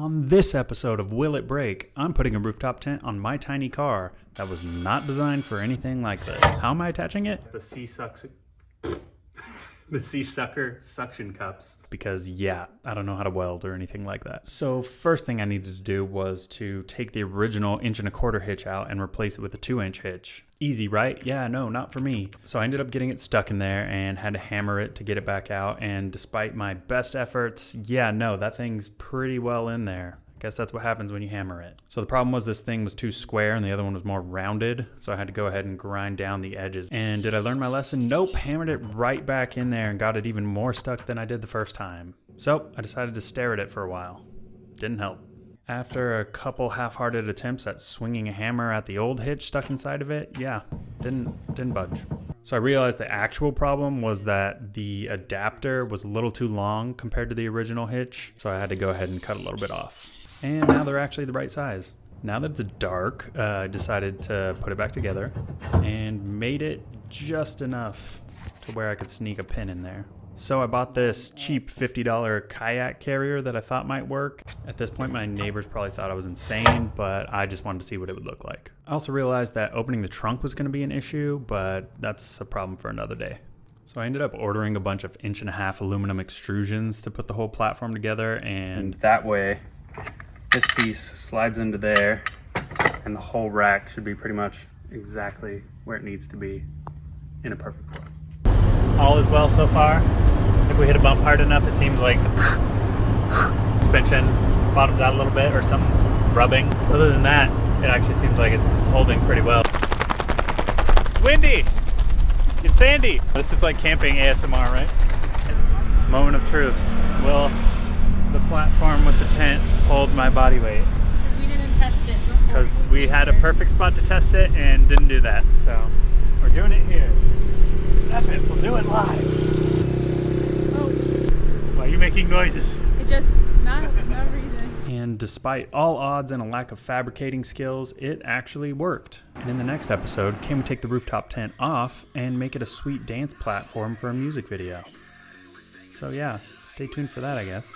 On this episode of Will It Break, I'm putting a rooftop tent on my tiny car that was not designed for anything like this. How am I attaching it? The Sea-Sucker suction cups. Because yeah, I don't know how to weld or anything like that. So first thing I needed to do was to take the original 1.25" hitch out and replace it with a 2" hitch. Easy, right? Yeah, no, not for me. So I ended up getting it stuck in there and had to hammer it to get it back out. And despite my best efforts, yeah, no, that thing's pretty well in there. I guess that's what happens when you hammer it. So the problem was this thing was too square and the other one was more rounded. So I had to go ahead and grind down the edges. And did I learn my lesson? Nope, hammered it right back in there and got it even more stuck than I did the first time. So I decided to stare at it for a while. Didn't help. After a couple half-hearted attempts at swinging a hammer at the old hitch stuck inside of it, yeah, didn't budge. So I realized the actual problem was that the adapter was a little too long compared to the original hitch, so I had to go ahead and cut a little bit off. And now they're actually the right size. Now that it's dark, I decided to put it back together and made it just enough to where I could sneak a pin in there. So I bought this cheap $50 kayak carrier that I thought might work. At this point, my neighbors probably thought I was insane, but I just wanted to see what it would look like. I also realized that opening the trunk was going to be an issue, but that's a problem for another day. So I ended up ordering a bunch of 1.5" aluminum extrusions to put the whole platform together, and that way, this piece slides into there, and the whole rack should be pretty much exactly where it needs to be in a perfect world. All is well so far. If we hit a bump hard enough, it seems like suspension bottoms out a little bit or something's rubbing. Other than that, it actually seems like it's holding pretty well. It's windy and sandy. This is like camping ASMR, right? Moment of truth. Will the platform with the tent hold my body weight? We didn't test it before. Because we had a perfect spot to test it and didn't do that. So we're doing it here. F it, we'll do it live. Oh. Why are you making noises? It just, not reason. And despite all odds and a lack of fabricating skills, it actually worked. And in the next episode, can we take the rooftop tent off and make it a sweet dance platform for a music video? So yeah, stay tuned for that, I guess.